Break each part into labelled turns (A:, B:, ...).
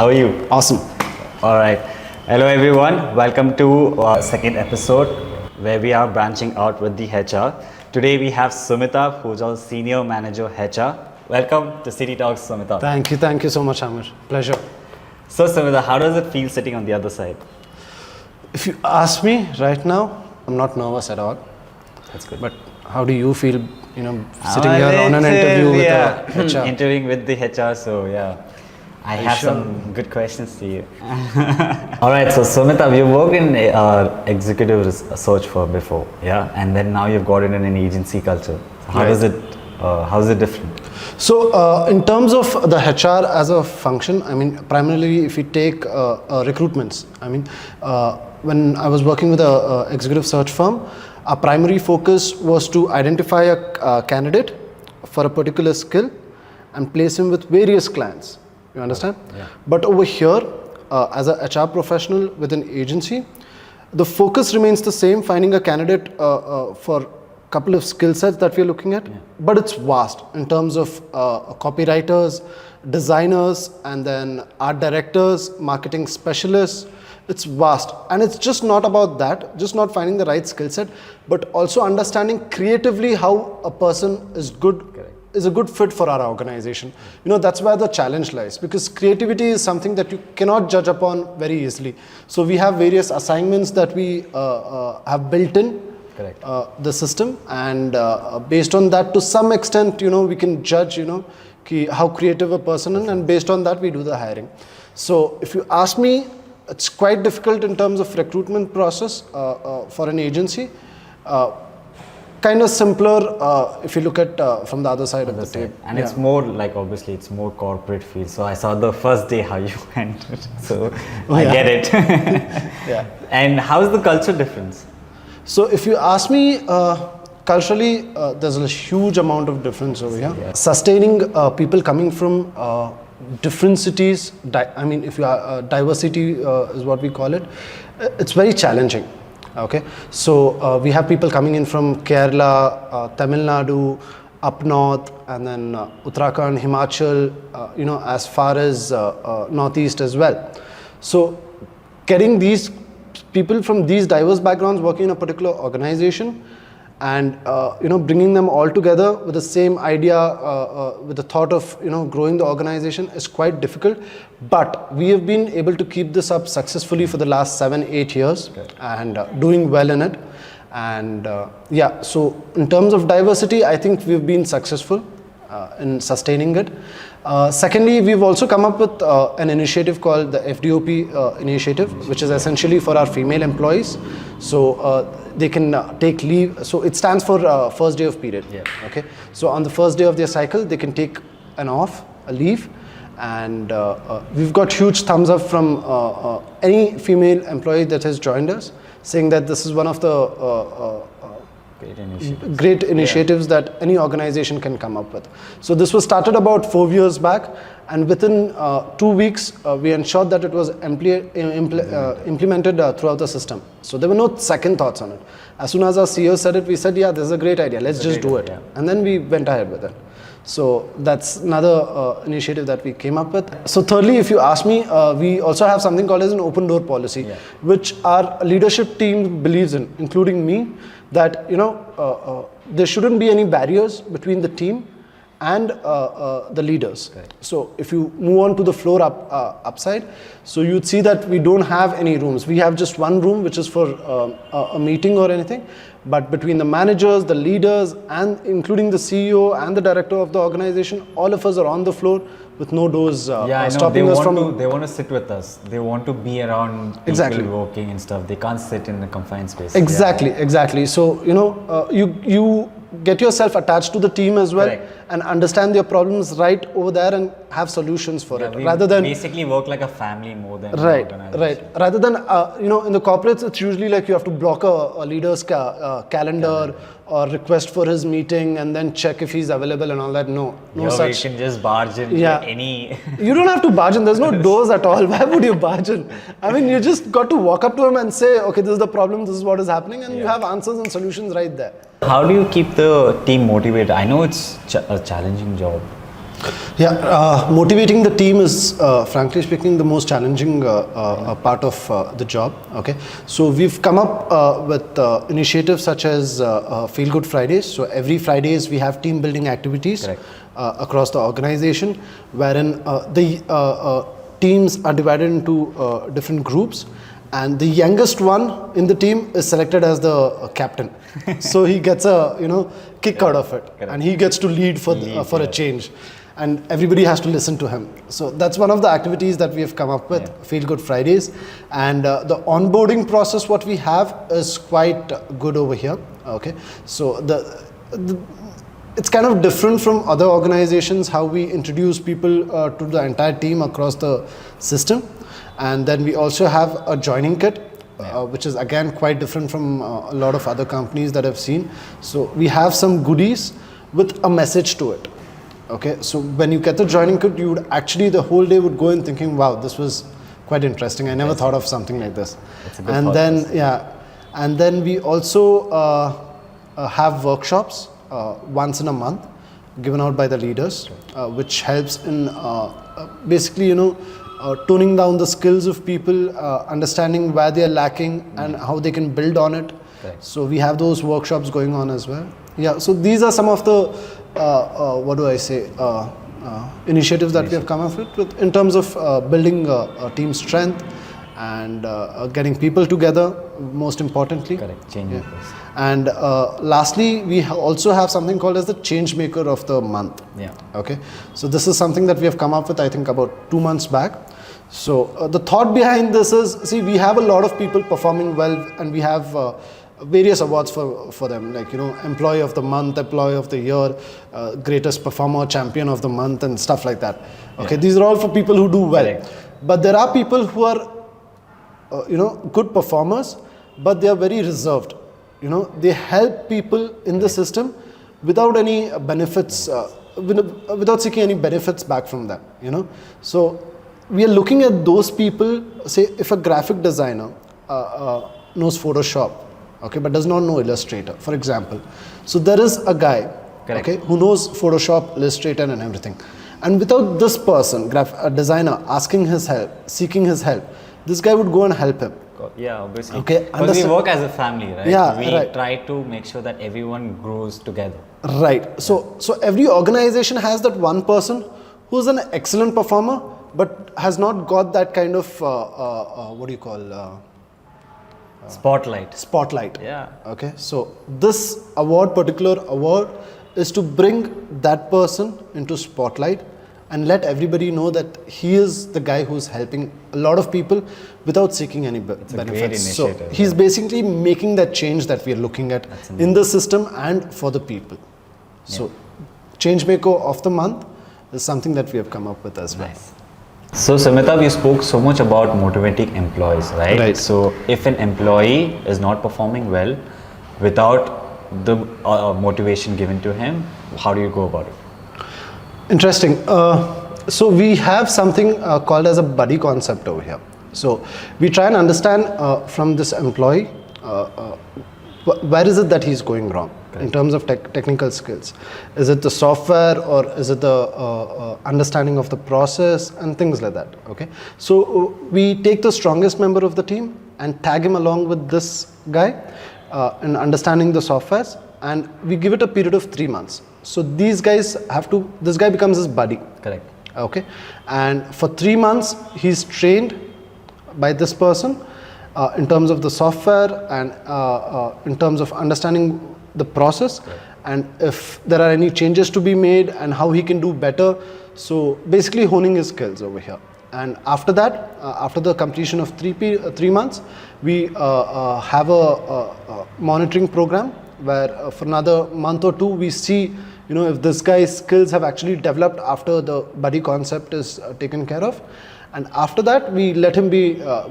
A: How are you?
B: Awesome.
A: All right. Hello, everyone. Welcome to our second episode where we are branching out with the HR. Today we have Sumitabh, who's our Senior Manager HR. Welcome to City Talks, Sumitabh.
B: Thank you so much, Amir. Pleasure.
A: So, Sumitabh, how does it feel sitting on the other side?
B: If you ask me right now, I'm not nervous at all.
A: That's good.
B: But how do you feel, sitting here on an interview with a HR?
A: Interviewing with the HR, so yeah. I have some good questions to you. All right, so Sumitabh, you worked in executive search firm before, yeah, and then now you've got it in an agency culture. So how does it? How is it different?
B: So, in terms of the HR as a function, primarily if you take recruitments, when I was working with a executive search firm, our primary focus was to identify a candidate for a particular skill and place him with various clients. You understand?
A: Yeah.
B: But over here, as a HR professional with an agency, the focus remains the same, finding a candidate for a couple of skill sets that we're looking at, but it's vast in terms of copywriters, designers, and then art directors, marketing specialists. It's vast, and it's just not about that, just not finding the right skill set, but also understanding creatively how a person is a good fit for our organization. That's where the challenge lies, because creativity is something that you cannot judge upon very easily. So we have various assignments that we have built in the system, and based on that, to some extent, we can judge, how creative a person is, and based on that, we do the hiring. So if you ask me, it's quite difficult in terms of recruitment process for an agency. Kind of simpler if you look at from the other side of the table.
A: And it's more like, obviously, it's more corporate feel. So I saw the first day how you went. So I get it.
B: Yeah.
A: And how's the culture difference?
B: So if you ask me, culturally, there's a huge amount of difference over here.
A: Yeah.
B: Sustaining people coming from different cities, if you are diversity is what we call it, it's very challenging. Okay, so we have people coming in from Kerala, Tamil Nadu, up north, and then Uttarakhand, Himachal, as far as northeast as well. So getting these people from these diverse backgrounds working in a particular organization and bringing them all together with the same idea, with the thought of growing the organization is quite difficult. But we have been able to keep this up successfully for the last 7-8 years and doing well in it. And so in terms of diversity, I think we've been successful in sustaining it. Secondly, we've also come up with an initiative called the FDOP initiative, which is essentially for our female employees. So they can take leave. So it stands for first day of period.
A: Yeah.
B: Okay. So on the first day of their cycle, they can take a leave. And we've got huge thumbs up from any female employee that has joined us, saying that this is one of the great initiatives that any organization can come up with. So this was started about 4 years back, and within 2 weeks, we ensured that it was implemented throughout the system. So there were no second thoughts on it. As soon as our CEO said it, we said, yeah, this is a great idea, let's just do it. Yeah. And then we went ahead with it. So that's another initiative that we came up with. So thirdly, if you ask me, we also have something called as an open door policy, which our leadership team believes in, including me, that there shouldn't be any barriers between the team and the leaders.
A: Okay.
B: So if you move on to the floor upside, so you'd see that we don't have any rooms. We have just one room, which is for a meeting or anything. But between the managers, the leaders, and including the CEO and the director of the organization, all of us are on the floor with no doors stopping us from...
A: They want to sit with us. They want to be around people working and stuff. They can't sit in a confined space.
B: Exactly. So, you get yourself attached to the team as well.
A: Correct.
B: And understand their problems right over there and have solutions for it.
A: We
B: rather than
A: basically work like a family more than
B: right.
A: an organization.
B: Rather than in the corporates, it's usually like you have to block a leader's calendar or request for his meeting and then check if he's available and all that. No such.
A: You can just barge in any.
B: You don't have to barge in. There's no doors at all. Why would you barge in? You just got to walk up to him and say, okay, this is the problem. This is what is happening, and you have answers and solutions right there.
A: How do you keep the team motivated? I know it's a challenging job.
B: Yeah, motivating the team is, frankly speaking, the most challenging part of the job. Okay, so we've come up with initiatives such as Feel Good Fridays. So every Fridays we have team building activities across the organization, wherein the teams are divided into different groups, and the youngest one in the team is selected as the captain. So he gets a kick out of it, and he gets to lead for a change. And everybody has to listen to him. So that's one of the activities that we have come up with, Feel Good Fridays. And the onboarding process, what we have is quite good over here. Okay, so it's kind of different from other organizations, how we introduce people to the entire team across the system. And then we also have a joining kit, which is again quite different from a lot of other companies that I've seen. So we have some goodies with a message to it. Okay, so when you get the joining kit, you would actually the whole day would go in thinking, wow, this was quite interesting. I never thought of something like this. And then and then we also have workshops once in a month given out by the leaders, which helps in basically toning down the skills of people, understanding where they are lacking and how they can build on it. So we have those workshops going on as well. Yeah, so these are some of the initiatives that we have come up with in terms of building team strength and getting people together, most importantly.
A: Correct, change makers.
B: And lastly, we also have something called as the change maker of the month.
A: Yeah.
B: Okay, so this is something that we have come up with, I think, about 2 months back. So the thought behind this is, see, we have a lot of people performing well, and we have various awards for them, like employee of the month, employee of the year, greatest performer, champion of the month, and stuff like that. Okay, these are all for people who do well. Correct. But there are people who are good performers, but they are very reserved. They help people in the system without any benefits, without seeking any benefits back from them. So we are looking at those people. Say if a graphic designer knows Photoshop, okay, but does not know Illustrator, for example. So there is a guy, okay, who knows Photoshop, Illustrator, and everything. And without this person, a designer, asking his help, seeking his help, this guy would go and help him.
A: Yeah, obviously.
B: Okay,
A: because we work as a family, right?
B: Yeah,
A: we try to make sure that everyone grows together.
B: Right. So every organization has that one person who's an excellent performer, but has not got that kind of spotlight.
A: Yeah.
B: Okay, so this particular award is to bring that person into spotlight and let everybody know that he is the guy who's helping a lot of people without seeking any benefits.
A: A great initiative,
B: so he's basically making that change that we are looking at in the system and for the people. So change maker of the month is something that we have come up with as well.
A: Nice. So Sumitabh, you spoke so much about motivating employees, right?
B: Right.
A: So if an employee is not performing well without the motivation given to him, how do you go about it?
B: Interesting. So we have something called as a buddy concept over here. So we try and understand from this employee where is it that he's going wrong in terms of technical skills. Is it the software, or is it the understanding of the process and things like that? Okay. So we take the strongest member of the team and tag him along with this guy in understanding the softwares, and we give it a period of 3 months. So these guys this guy becomes his buddy.
A: Correct.
B: Okay. And for 3 months, he's trained by this person in terms of the software and in terms of understanding the process. Correct. And if there are any changes to be made and how he can do better. So basically honing his skills over here. And after that, after the completion of 3 months, we have a monitoring program where for another month or 2 we see if this guy's skills have actually developed after the buddy concept is taken care of. And after that, we let him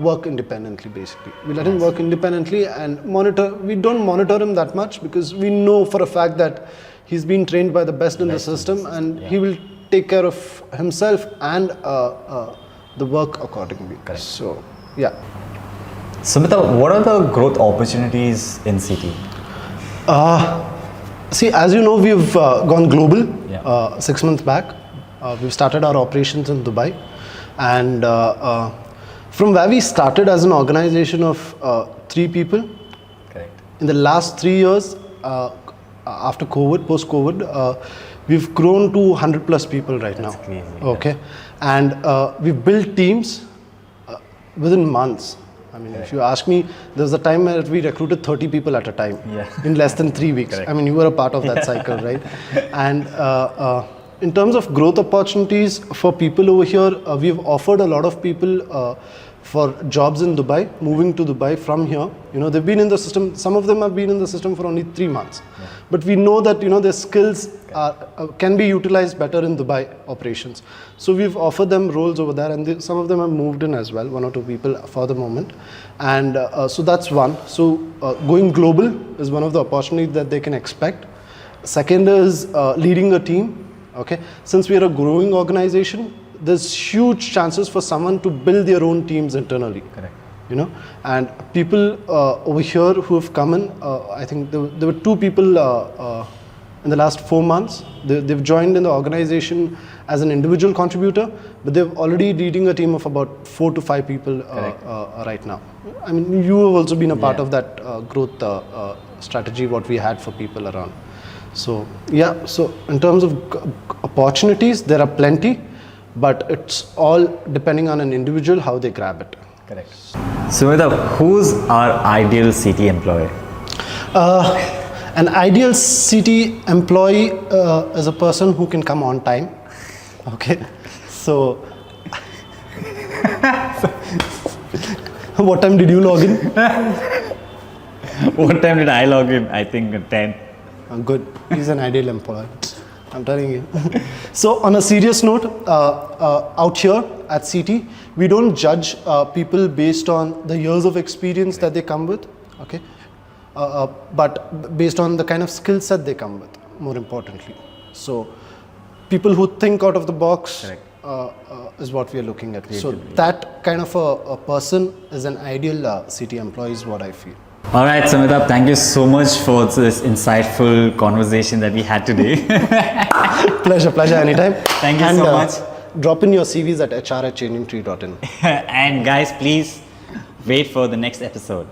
B: work independently, basically. We let him work independently and monitor. We don't monitor him that much because we know for a fact that he's been trained by the best in the system, and he will take care of himself and the work accordingly.
A: Correct.
B: So, yeah.
A: Sumitabh, what are the growth opportunities in CT?
B: See, as you know, we've gone global 6 months back. We've started our operations in Dubai, and from where we started as an organization of 3 people,
A: Correct.
B: in the last 3 years, after COVID, post-COVID, we've grown to 100 plus people right now.
A: Crazy,
B: okay, and we've built teams within months. I mean, if you ask me, there was a time where we recruited 30 people at a time in less than 3 weeks.
A: Correct.
B: I mean, you were a part of that cycle, right? And in terms of growth opportunities for people over here, we've offered a lot of people for jobs in Dubai, moving to Dubai from here. You know, they've been in the system. Some of them have been in the system for only 3 months, but we know that, you know, their skills can be utilized better in Dubai operations. So we've offered them roles over there, and some of them have moved in as well, 1 or 2 people for the moment. And so that's one. So going global is one of the opportunities that they can expect. Second is leading a team. Okay, since we are a growing organization, there's huge chances for someone to build their own teams internally.
A: Correct.
B: You know, and people over here who have come in, I think there were 2 people in the last 4 months. They've joined in the organization as an individual contributor, but they're already leading a team of about 4 to 5 people right now. I mean, you have also been a part of that growth strategy, what we had for people around. So yeah, so in terms of opportunities, there are plenty, but it's all depending on an individual how they grab it.
A: Correct. Sumitabh, who's our ideal CT employee?
B: An ideal CT employee is a person who can come on time. Okay, so what time did you log in?
A: What time did I log in? I think at 10.
B: Good. He's an ideal employee. I'm telling you. So on a serious note, out here at CT, we don't judge people based on the years of experience that they come with, okay? But based on the kind of skill set they come with, more importantly. So people who think out of the box is what we are looking at. So that kind of a person is an ideal CT employee is what I feel.
A: All right, Sumitabh, thank you so much for this insightful conversation that we had today.
B: Pleasure, anytime.
A: Thank you so much.
B: Drop in your CVs at hr@changingtree.in.
A: And guys, please wait for the next episode.